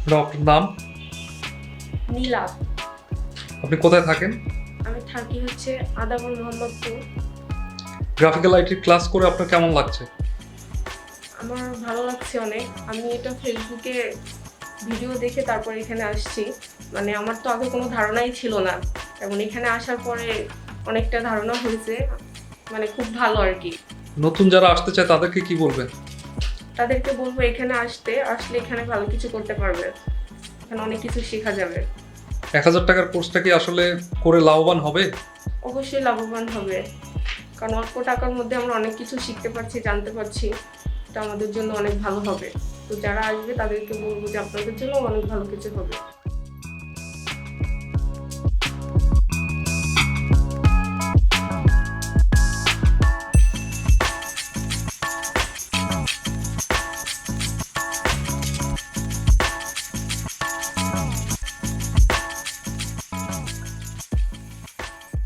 Madam আপনার নাম? নীলা। আপনি কোথায় থাকেন? আমি থাকি হচ্ছে আদাবর মোহাম্মদপুর। গ্রাফিক্যাল আইটির ক্লাস করে আপনার কেমন লাগছে? আমার ভালো লাগছে অনেক। আমি এটা ফেসবুকে ভিডিও দেখে তারপর এখানে আসছি। মানে আমার তো আগে কোনো ধারণাই ছিল না, এবং এখানে আসার পরে অনেকটা ধারণা হয়েছে। মানে খুব ভালো আর কি। নতুন যারা আসতে চায় তাদেরকে কি বলবেন? তাদেরকে বলবো এখানে আসলে এখানে ভালো কিছু করতে পারবে। এখানে অনেক কিছু শেখা যাবে। 1000 টাকার কোর্সটা কি আসলে করে লাভবান হবে? অবশ্যই লাভবান হবে, কারণ অল্প টাকার মধ্যে আমরা অনেক কিছু শিখতে পারছি, জানতে পারছি। এটা আমাদের জন্য অনেক ভালো হবে। তো যারা আসবে তাদেরকে বলবো যে আপনাদের জন্য অনেক ভালো কিছু হবে।